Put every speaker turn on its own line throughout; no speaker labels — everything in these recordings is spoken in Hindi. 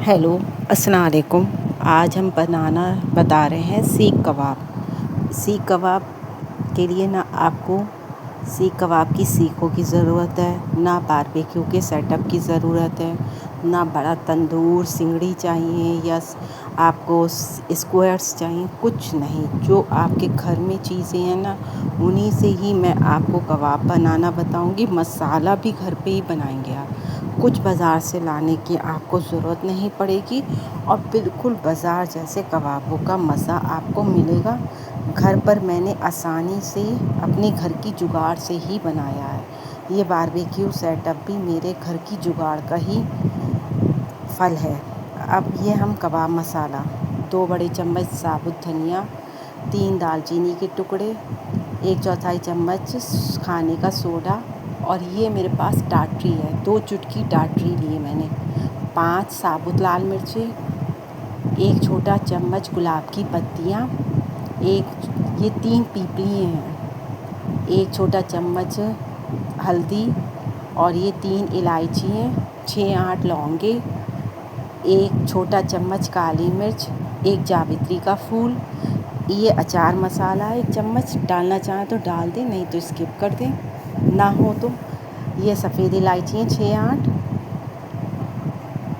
हेलो, अस्सलाम वालेकुम। आज हम बनाना बता रहे हैं सीख कबाब। सीख कबाब के लिए ना आपको सीख कबाब की सीखों की ज़रूरत है, ना बारबेक्यू के सेटअप की ज़रूरत है, ना बड़ा तंदूर सिंगड़ी चाहिए या आपको स्क्वायर्स चाहिए, कुछ नहीं। जो आपके घर में चीज़ें हैं ना, उन्हीं से ही मैं आपको कबाब बनाना बताऊंगी। मसाला भी घर पे ही बनाएंगे आप, कुछ बाज़ार से लाने की आपको ज़रूरत नहीं पड़ेगी और बिल्कुल बाज़ार जैसे कबाबों का मज़ा आपको मिलेगा। घर पर मैंने आसानी से अपने घर की जुगाड़ से ही बनाया है। ये बारबेक्यू सेटअप भी मेरे घर की जुगाड़ का ही फल है। अब ये हम कबाब मसाला, 2 बड़े चम्मच साबुत धनिया, 3 दालचीनी के टुकड़े, 1/4 चम्मच खाने का सोडा और ये मेरे पास टाटरी है, 2 चुटकी टाटरी लिए मैंने, 5 साबुत लाल मिर्ची, 1 छोटा चम्मच गुलाब की पत्तियाँ, ये 3 पीपली हैं, 1 छोटा चम्मच हल्दी और ये 3 इलायची हैं, 6-8 लौंगे, 1 छोटा चम्मच काली मिर्च, 1 जावित्री का फूल। ये अचार मसाला है, 1 चम्मच। डालना चाहें तो डाल दें, नहीं तो स्किप कर दें, ना हो तो। ये सफ़ेद इलायची हैं 6-8,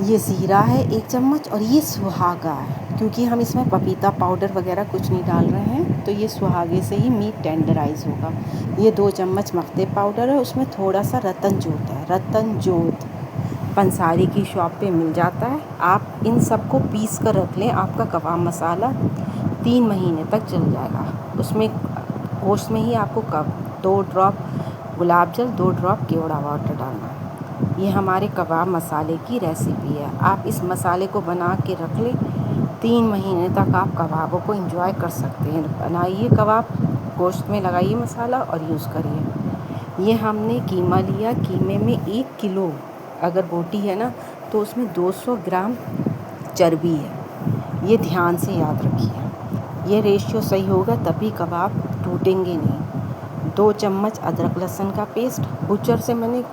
ये ज़ीरा है 1 चम्मच और ये सुहागा है, क्योंकि हम इसमें पपीता पाउडर वगैरह कुछ नहीं डाल रहे हैं, तो ये सुहागे से ही मीट टेंडराइज़ होगा। ये 2 चम्मच मक्ते पाउडर है, उसमें थोड़ा सा रतन जोत है। रतन जोत पंसारी की शॉप पे मिल जाता है। आप इन सबको पीस कर रख लें, आपका कबाब मसाला 3 महीने तक चल जाएगा। उसमें गोश्त में ही आपको 2 ड्रॉप गुलाब जल, 2 ड्रॉप केवड़ा वाटर डालना है। ये हमारे कबाब मसाले की रेसिपी है। आप इस मसाले को बना के रख लें, 3 महीने तक आप कबाबों को एंजॉय कर सकते हैं। बनाइए कबाब, गोश्त में लगाइए मसाला और यूज़ करिए। ये हमने कीमा लिया, कीमे में 1 किलो अगर बोटी है ना, तो उसमें 200 ग्राम चर्बी है। ये ध्यान से याद रखिए, ये रेशियो सही होगा तभी कबाब टूटेंगे नहीं। 2 चम्मच अदरक लहसुन का पेस्ट, बुचर से मैंने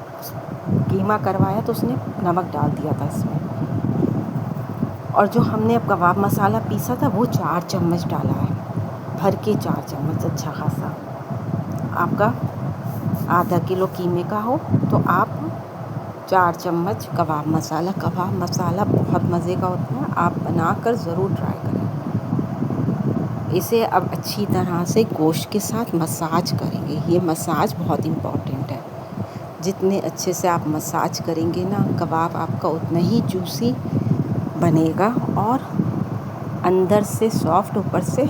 कीमा करवाया तो उसने नमक डाल दिया था इसमें। और जो हमने अब कबाब मसाला पीसा था वो 4 चम्मच डाला है, भर के 4 चम्मच अच्छा खासा। आपका आधा किलो कीमे का हो तो आप 4 चम्मच कबाब मसाला बहुत मज़े का होता है। आप बनाकर ज़रूर ट्राई करें। इसे अब अच्छी तरह से गोश्त के साथ मसाज करेंगे। ये मसाज बहुत इम्पॉर्टेंट है। जितने अच्छे से आप मसाज करेंगे ना, कबाब आपका उतना ही जूसी बनेगा और अंदर से सॉफ्ट, ऊपर से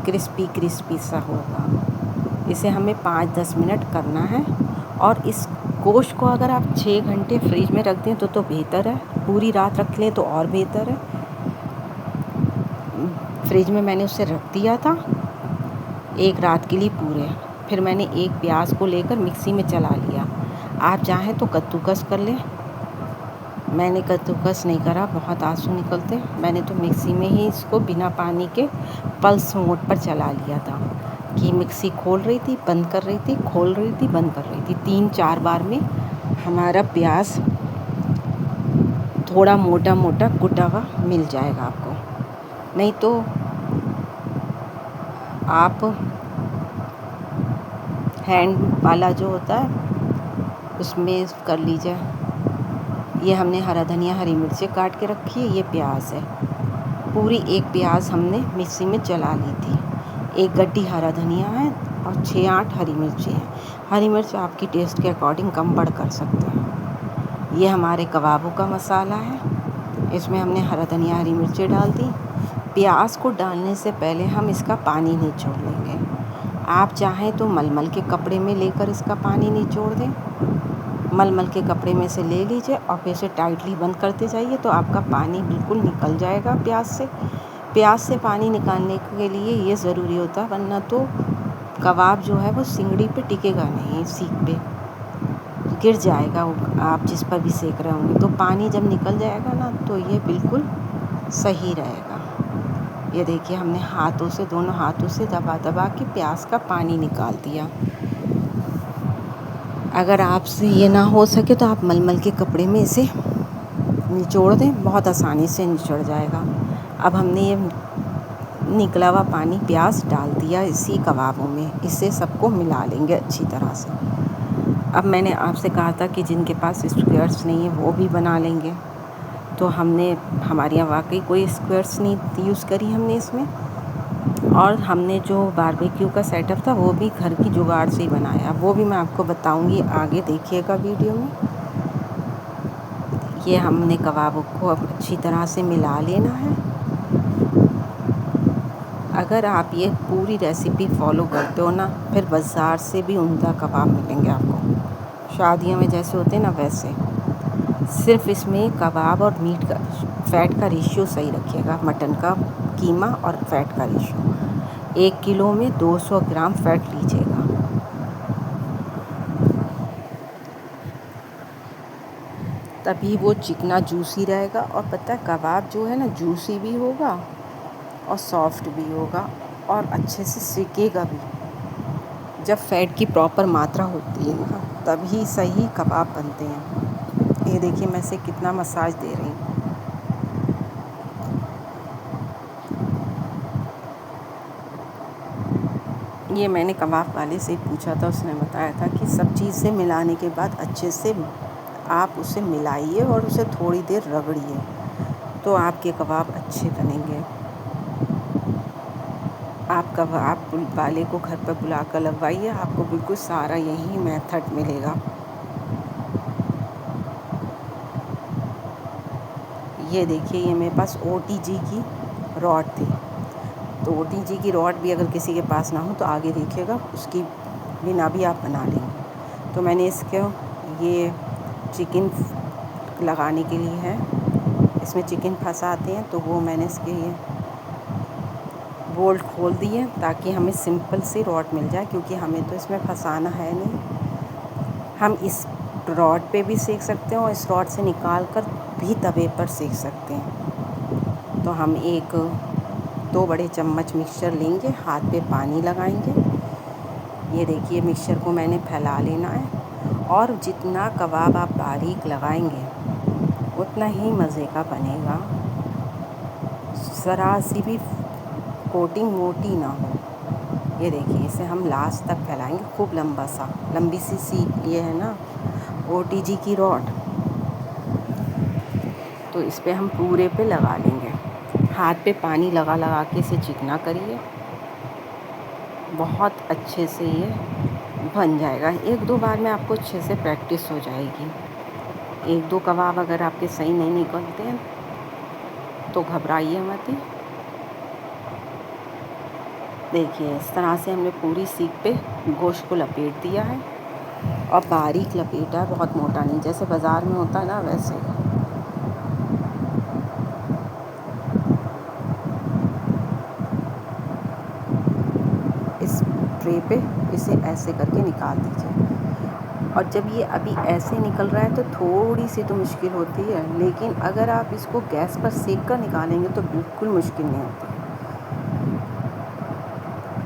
क्रिस्पी क्रिस्पी सा होगा। इसे हमें 5-10 मिनट करना है। और इस गोश्त को अगर आप 6 घंटे फ्रिज में रख दें तो बेहतर है। पूरी रात रख लें तो और बेहतर है। फ्रिज में मैंने उसे रख दिया था 1 रात के लिए पूरे। फिर मैंने एक प्याज को लेकर मिक्सी में चला लिया। आप चाहें तो कद्दूकस कर लें, मैंने कद्दूकस नहीं करा, बहुत आंसू निकलते। मैंने तो मिक्सी में ही इसको बिना पानी के पल्स मोड पर चला लिया था कि मिक्सी खोल रही थी, बंद कर रही थी, खोल रही थी, बंद कर रही थी। 3-4 बार में हमारा प्याज थोड़ा मोटा मोटा कुटा हुआ मिल जाएगा आपको। नहीं तो आप हैंड वाला जो होता है उसमें कर लीजिए। ये हमने हरा धनिया, हरी मिर्ची काट के रखी है। ये प्याज है, पूरी 1 प्याज हमने मिक्सी में चला ली थी। 1 गड्डी हरा धनिया है और 6-8 हरी मिर्ची है। हरी मिर्च आपकी टेस्ट के अकॉर्डिंग कम बढ़ कर सकते हैं। ये हमारे कबाबों का मसाला है, इसमें हमने हरा धनिया, हरी मिर्ची डाल दी। प्याज को डालने से पहले हम इसका पानी निचोड़ लेंगे। आप चाहें तो मलमल के कपड़े में लेकर इसका पानी निचोड़ दें। मलमल के कपड़े में से ले लीजिए और फिर से टाइटली बंद करते जाइए तो आपका पानी बिल्कुल निकल जाएगा प्याज से। प्याज से पानी निकालने के लिए ये ज़रूरी होता है, वरना तो कबाब जो है वो सिंगड़ी पे टिकेगा नहीं, सीख पे गिर जाएगा। आप जिस पर भी सेक रहे होंगे तो पानी जब निकल जाएगा ना तो ये बिल्कुल सही रहेगा। ये देखिए, हमने हाथों से, दोनों हाथों से दबा दबा के प्याज का पानी निकाल दिया। अगर आपसे ये ना हो सके तो आप मलमल के कपड़े में इसे निचोड़ दें, बहुत आसानी से निचड़ जाएगा। अब हमने ये निकला हुआ पानी प्याज डाल दिया इसी कबाबों में, इसे सबको मिला लेंगे अच्छी तरह से। अब मैंने आपसे कहा था कि जिनके पास स्क्वायर्स नहीं है वो भी बना लेंगे, तो हमने हमारे यहाँ वाकई कोई स्क्वायर्स नहीं यूज़ करी हमने इसमें, और हमने जो बारबेक्यू का सेटअप था वो भी घर की जुगाड़ से ही बनाया, वो भी मैं आपको बताऊंगी आगे, देखिएगा वीडियो में। ये हमने कबाबों को अब अच्छी तरह से मिला लेना है। अगर आप ये पूरी रेसिपी फॉलो करते हो ना, फिर बाज़ार से भी उम्दा कबाब मिलेंगे आपको, शादियों में जैसे होते हैं ना वैसे। सिर्फ इसमें कबाब और मीट का फ़ैट का रेशियो सही रखिएगा, मटन का कीमा और फ़ैट का रेशियो 1 किलो में 200 ग्राम फ़ैट लीजिएगा। तभी वो चिकना जूसी रहेगा, और पता है कबाब जो है ना जूसी भी होगा और सॉफ्ट भी होगा और अच्छे से सिकेगा भी। जब फ़ैट की प्रॉपर मात्रा होती है ना, तभी सही कबाब बनते हैं। ये देखिए मैं इसे कितना मसाज दे रही हूँ। ये मैंने कबाब वाले से पूछा था, उसने बताया था कि सब चीज़ से मिलाने के बाद अच्छे से आप उसे मिलाइए और उसे थोड़ी देर रगड़िए, तो आपके कबाब अच्छे बनेंगे। आप कबाब वाले को घर पर बुला कर लगवाइए, आपको बिल्कुल सारा यही मेथड मिलेगा। ये देखिए, ये मेरे पास OTG की रॉड थी, तो OTG की रॉड भी अगर किसी के पास ना हो तो आगे देखिएगा, उसकी बिना भी आप बना लेंगे। तो मैंने इसके ये चिकन लगाने के लिए है, इसमें चिकन फंसाते हैं, तो वो मैंने इसके ये बोल्ट खोल दिए ताकि हमें सिंपल सी रॉड मिल जाए, क्योंकि हमें तो इसमें फंसाना है नहीं। हम इस रॉड पे भी सेक सकते हैं और इस रॉड से निकाल कर भी तवे पर सेक सकते हैं। तो हम 2 बड़े चम्मच मिक्सचर लेंगे, हाथ पे पानी लगाएंगे। ये देखिए मिक्सचर को मैंने फैला लेना है, और जितना कबाब आप बारीक लगाएंगे उतना ही मज़े का बनेगा। ज़रा सी भी कोटिंग मोटी ना हो। ये देखिए इसे हम लास्ट तक फैलाएंगे, खूब लंबी सी ये है ना OTG की रॉड, तो इस पे हम पूरे पे लगा लेंगे। हाथ पे पानी लगा लगा के इसे चिकना करिए, बहुत अच्छे से ये बन जाएगा। 1-2 बार में आपको अच्छे से प्रैक्टिस हो जाएगी। 1-2 कबाब अगर आपके सही नहीं निकलते हैं तो घबराइए मत ही। देखिए इस तरह से हमने पूरी सीख पे गोश्त को लपेट दिया है, और बारीक लपेटा है, बहुत मोटा नहीं, जैसे बाज़ार में होता है ना वैसे। इस ट्रे पे इसे ऐसे करके निकाल दीजिए, और जब ये अभी ऐसे निकल रहा है तो थोड़ी सी तो मुश्किल होती है, लेकिन अगर आप इसको गैस पर सेक कर निकालेंगे तो बिल्कुल मुश्किल नहीं होती।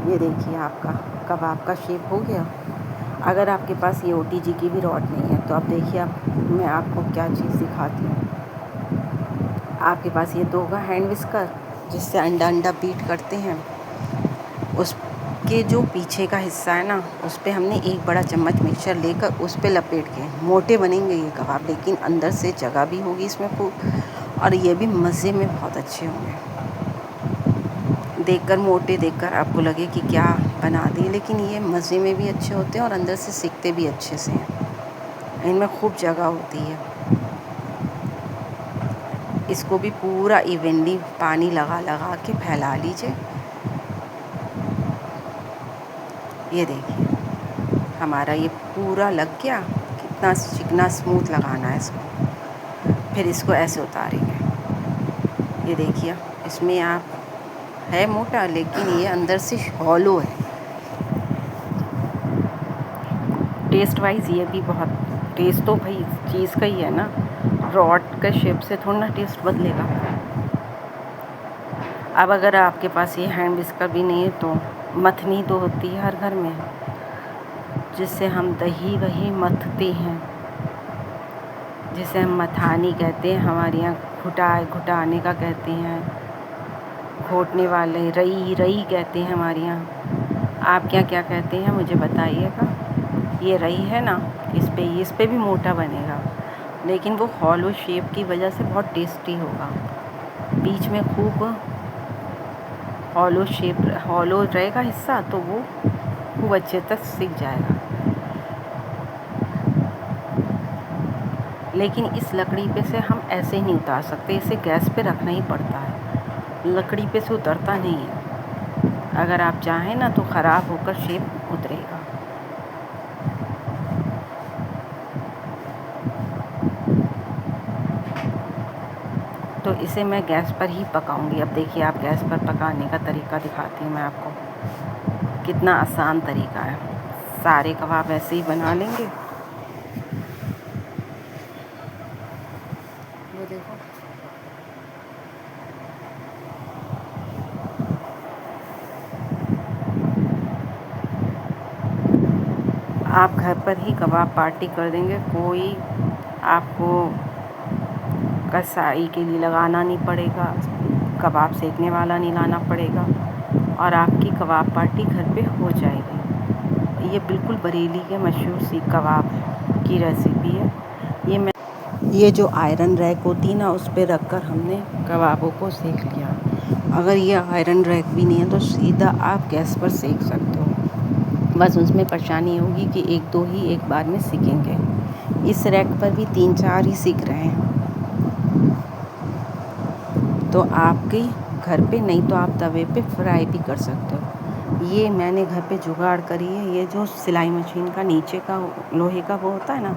ये देखिए आपका कबाब का शेप हो गया। अगर आपके पास ये OTG की भी रॉड नहीं है तो आप देखिए, मैं आपको क्या चीज़ दिखाती हूँ। आपके पास ये 2 हैंड विस्कर जिससे अंडा बीट करते हैं, उसके जो पीछे का हिस्सा है ना, उस पे हमने 1 बड़ा चम्मच मिक्सचर लेकर उस पे लपेट के, मोटे बनेंगे ये कबाब, लेकिन अंदर से जगह भी होगी इसमें खूब, और ये भी मज़े में बहुत अच्छे होंगे। देखकर मोटे देखकर आपको लगे कि क्या बना दिए, लेकिन ये मज़े में भी अच्छे होते हैं और अंदर से सिकते भी अच्छे से हैं। इनमें खूब जगह होती है। इसको भी पूरा इवनली पानी लगा लगा के फैला लीजिए। ये देखिए हमारा ये पूरा लग गया। कितना चिकना स्मूथ लगाना है इसको। फिर इसको ऐसे उतारेंगे। ये देखिए इसमें आप है मोटा, लेकिन ये अंदर से हॉलो है। टेस्ट वाइज ये भी बहुत, टेस्ट तो भाई चीज़ का ही है ना, रॉड के शेप से थोड़ा ना टेस्ट बदलेगा। अब अगर आपके पास ये हैंड विस्कर भी नहीं है तो मथनी तो होती है हर घर में, जिससे हम दही वही मथते हैं, जिसे हम मथानी कहते हैं, हमारे यहाँ घुटाने का कहते हैं, घोटने वाले रई कहते हैं हमारे यहाँ। आप क्या कहते हैं मुझे बताइएगा। ये रई है ना, इस पे भी मोटा बनेगा, लेकिन वो हॉलो शेप की वजह से बहुत टेस्टी होगा। बीच में खूब हॉलो रहेगा हिस्सा, तो वो खूब अच्छे तक सिक जाएगा। लेकिन इस लकड़ी पे से हम ऐसे ही नहीं उतार सकते, इसे गैस पे रखना ही पड़ता है, लकड़ी पे से उतरता नहीं है। अगर आप चाहें ना तो ख़राब होकर शेप उतरेगा। तो इसे मैं गैस पर ही पकाऊंगी। अब देखिए, आप गैस पर पकाने का तरीका दिखाती हूँ मैं आपको, कितना आसान तरीका है। सारे कबाब ऐसे ही बना लेंगे। वो देखो, आप घर पर ही कबाब पार्टी कर देंगे। कोई आपको कसाई के लिए लगाना नहीं पड़ेगा, कबाब सेकने वाला नहीं लाना पड़ेगा, और आपकी कबाब पार्टी घर पे हो जाएगी। ये बिल्कुल बरेली के मशहूर सीख कबाब की रेसिपी है। ये जो आयरन रैक होती है ना, उस पर रख कर हमने कबाबों को सेक लिया। अगर ये आयरन रैक भी नहीं है तो सीधा आप गैस पर सेक सकते हो। बस उसमें परेशानी होगी कि 1-2 ही एक बार में सीखेंगे। इस रैक पर भी 3-4 ही सीख रहे हैं। तो आपके घर पे, नहीं तो आप तवे पे फ्राई भी कर सकते हो। ये मैंने घर पे जुगाड़ करी है। ये जो सिलाई मशीन का नीचे का लोहे का वो होता है ना,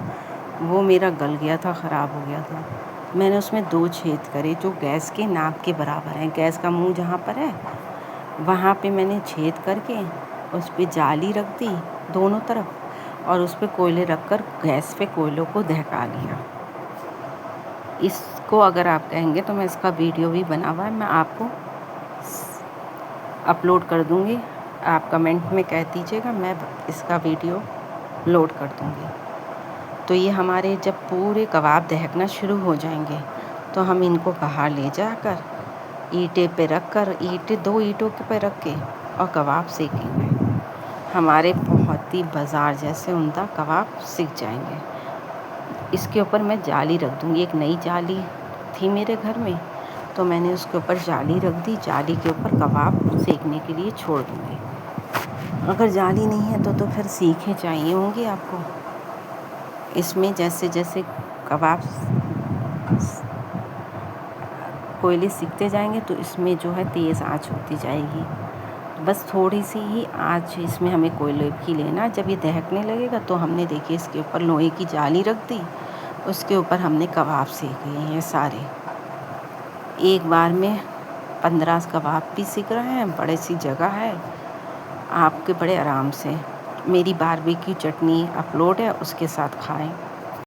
वो मेरा गल गया था, ख़राब हो गया था। मैंने उसमें 2 छेद करे जो गैस के नाक के बराबर हैं। गैस का मुंह जहाँ पर है वहाँ पे मैंने छेद करके उस पे जाली रख दी दोनों तरफ, और उस पे कोयले रख कर गैस पे कोयलों को दहका लिया। इसको अगर आप कहेंगे तो मैं इसका वीडियो भी बना हुआ है, मैं आपको अपलोड कर दूँगी। आप कमेंट में कह दीजिएगा, मैं इसका वीडियो लोड कर दूँगी। तो ये हमारे जब पूरे कबाब दहकना शुरू हो जाएंगे तो हम इनको बाहर ले जाकर ईंटे पे रख कर, 2 ईंटों पे रख के और कबाब सेकेंगे। हमारे बहुत ही बाज़ार जैसे उम्दा कबाब सिक जाएंगे। इसके ऊपर मैं जाली रख दूँगी। एक नई जाली थी मेरे घर में, तो मैंने उसके ऊपर जाली रख दी। जाली के ऊपर कबाब सेकने के लिए छोड़ दूँगी। अगर जाली नहीं है तो फिर सीखें चाहिए होंगी आपको। इसमें जैसे जैसे कबाब कोयले सीखते जाएंगे तो इसमें जो है तेज़ आंच होती जाएगी। बस थोड़ी सी ही आंच इसमें हमें कोयले की लेना। जब ये दहकने लगेगा तो हमने देखिए इसके ऊपर लोहे की जाली रख दी, उसके ऊपर हमने कबाब सेके हैं सारे। एक बार में 15 कबाब भी सीख रहे हैं। बड़ी सी जगह है, आपके बड़े आराम से। मेरी बारबेक्यू चटनी अपलोड है, उसके साथ खाएं।